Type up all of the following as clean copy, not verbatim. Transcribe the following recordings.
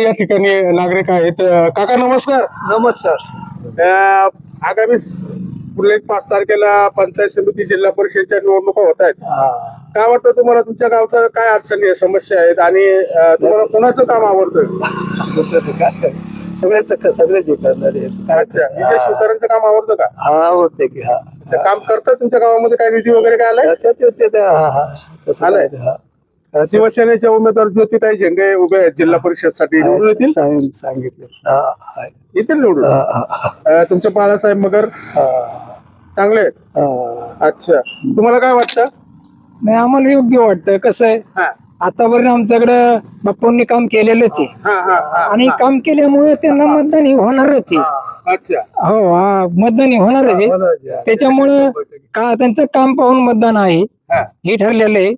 या ठिकाणी नागरिक आहेत. काका नमस्कार. नमस्कार. आगामी पुढल्या 5 तारखेला पंचायत समिती जिल्हा परिषदच्या निवडणुका होत आहेत. काय वाटतं तुम्हाला, तुमच्या गावचा काय अडचणी आहे, समस्या आहेत आणि तुम्हाला कोणाचं काम आवडतं? सगळ्याच करणारे. अच्छा, विजय शिवतारेंचं काम आवडतं का? आवडते की. काम करतात तुमच्या गावामध्ये? काय निधी वगैरे काय आलाय? आलाय. शिवसेनेच्या उमेदवार ज्योतिताई झेंडे उभे आहेत जिल्हा परिषदसाठी, निवडून येतील? सांगितलं येतील निवडून. तुमचे बाळासाहेब मगर चांगले आहेत. अच्छा, तुम्हाला काय वाटतं? नाही, आम्हाला योग्य वाटतं. कसं आहे, आतापर्यंत आमच्याकडे बापूंनी काम केलेलंच आहे आणि काम केल्यामुळे त्यांना मतदान होणारच आहे. अच्छा. हो, मतदान होणारच आहे. त्याच्यामुळे का त्यांचं काम पाहून मतदान आहे हे ठरलेलं आहे.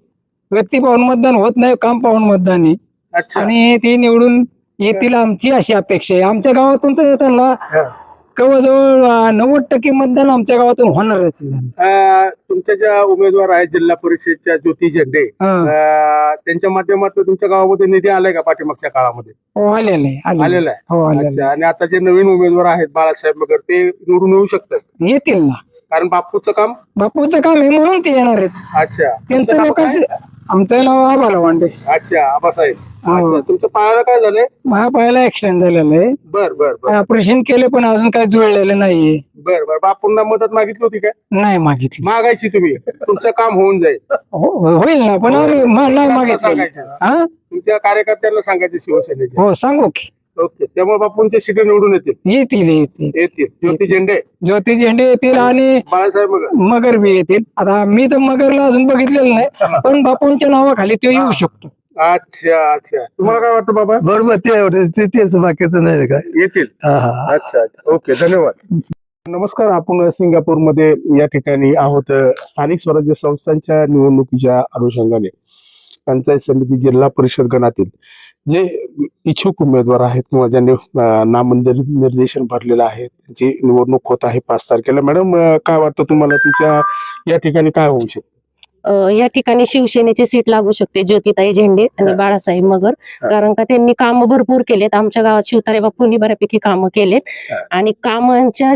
व्यक्ती पाहून मतदान होत नाही, काम पाहून मतदान आहे. अच्छा. आणि ते निवडून येतील आमची अशी अपेक्षा आहे. आमच्या गावातून तर त्यांना जवळजवळ 90% मतदान आमच्या गावातून होणारच आहे. तुमच्या ज्या उमेदवार आहेत जिल्हा परिषदच्या ज्योती झेंडे, त्यांच्या माध्यमातून तुमच्या गावामध्ये निधी आलाय का पाठीमागच्या काळामध्ये? हो, आलेलं आहे. आलेला आहे. हो, आलेलं अच्छा. आणि आता जे नवीन उमेदवार आहेत बाळासाहेब मगर, ते निवडून येऊ शकतात? येतील ना, कारण बापूचं काम आहे म्हणून ते येणार आहेत. अच्छा. त्यांचं लोकांचं. आमचं नाव आबा लवांडे. अच्छा, आबासाहेब. अच्छा. तुमचं पायाला काय झालंय? माझ्या पायाला ऍक्सिडेंट झालेलं आहे. बर. ऑपरेशन केले पण अजून काही जुळलेलं नाहीये. बर. बापूंना मदत मागितली होती काय? नाही मागितली. मागायची तुम्ही, तुमचं काम होऊन जाईल. होईल ना, पण आम्ही नाही मागितलं. सांगायचं तुमच्या कार्यकर्त्यांना, सांगायचे शिवसेनेचे. हो, सांगू की. ओके. त्यामुळे बापूंचे सीट निवडून येतील. ज्योती ज्योती झेंडे येतील आणि बाळासाहेब मगर बी येतील. आता मी तर मगरला अजून बघितलेलं नाही, पण बापूंच्या नावाखाली तो येऊ शकतो. अच्छा. तुम्हाला काय वाटतं बाबा? बरोबर, तेच बाकीचं नाही काय. येतील. अच्छा. ओके, धन्यवाद. नमस्कार. आपण सिंगापूरमध्ये या ठिकाणी आहोत. स्थानिक स्वराज्य संस्थांच्या निवडणुकीच्या अनुषंगाने पंचायत समिती जिल्हा परिषद गणातील जे इच्छुक उमेदवार आहेत किंवा ज्यांनी नामनिर्देशन भरलेलं आहे, जी निवडणूक होत आहे 5 तारखेला. मॅडम, काय वाटतं तुम्हाला, तुमच्या या ठिकाणी काय होऊ शकतं? या ठिकाणी शिवसेनेची सीट लागू शकते, ज्योतिताई झेंडे आणि बाळासाहेब मगर. कारण का त्यांनी काम भरपूर केलेत. आमच्या गावात शिवतारे बापूंनी बऱ्यापैकी कामं केलेत आणि कामांच्या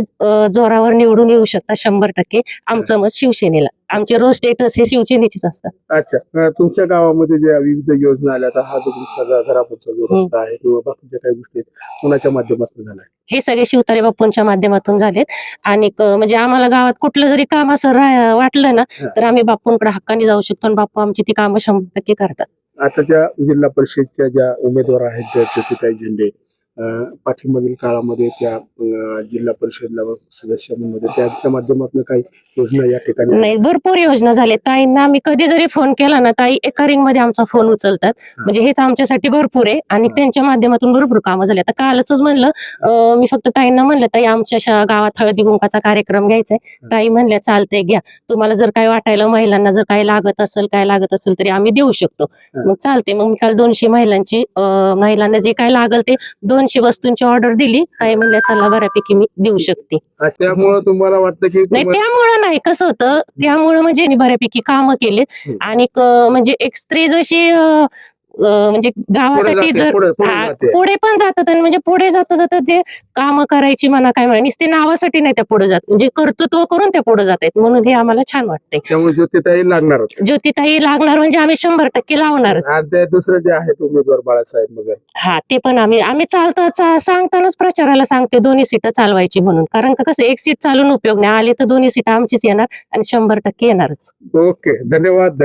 जोरावर निवडून येऊ शकतात 100%. आमचं मत शिवसेनेला. आमचे रोज स्टेटस हे शिवसेनेचेच असतात. अच्छा. तुमच्या गावामध्ये ज्या विविध योजना आल्या, आता हा जो तुमचा घरापुरचा जो रस्ता आहे किंवा बाकीच्या काही गोष्टी कोणाच्या माध्यमातून झालाय? हे सगळे शिवतारे बापूंच्या माध्यमातून झालेत. आणि म्हणजे आम्हाला गावात कुठलं जरी काम असं वाटलं ना, तर आम्ही बापूंकडे हक्काने जाऊ शकतो आणि बापू आमची ती कामं 100% करतात. आता ज्या जिल्हा परिषदच्या ज्या उमेदवार आहेत ज्योतिताई झेंडे, पाठीमागील काळामध्ये त्या जिल्हा परिषदला सदस्य म्हणून त्यांच्या माध्यमातून काही योजना या ठिकाणी? नाही, भरपूर योजना झाल्या. ताईंना आम्ही कधी जरी फोन केला ना, ताई एका रिंग मध्ये आमचा फोन उचलतात. म्हणजे हेच आमच्यासाठी भरपूर आहे आणि त्यांच्या माध्यमातून भरपूर कामं झाली. आता कालच म्हणलं, मी फक्त ताईंना म्हणलं, ताई आमच्या गावात हळदी कुंकाचा कार्यक्रम घ्यायचाय. ताई म्हणल्या चालतंय, घ्या. तुम्हाला जर काय वाटायला, महिलांना जर काय लागत असेल तरी आम्ही देऊ शकतो. मग चालते. मग मी काल 200 महिलांना जे काय लागल ते 200 वस्तूंची ऑर्डर दिली. ताई म्हणल्या चला बऱ्यापैकी मी देऊ शकते. त्यामुळे तुम्हाला वाटतं की? नाही, त्यामुळं नाही. कसं होतं, त्यामुळं म्हणजे मी बऱ्यापैकी कामं केले आणि म्हणजे एक स्त्री जशी म्हणजे गावासाठी जर पुढे पण जातात आणि म्हणजे पुढे जातात जे काम करायची म्हणा काय म्हणा, नुसते नावासाठी नाही त्या पुढे जात, म्हणजे कर्तृत्व करून त्या पुढे जात आहेत. म्हणून हे आम्हाला छान वाटतंय. त्यामुळे ज्योतिताई लागणार म्हणजे आम्ही 100% लावणारच. दुसरं जे आहे उमेदवार बाळासाहेब मगर, ते पण आम्ही सांगतानाच प्रचाराला सांगते 2 सीट चालवायची म्हणून. कारण का कसं, 1 सीट चालून उपयोग नाही. आले तर 2 सीट आमचीच येणार आणि 100% येणारच. ओके, धन्यवाद.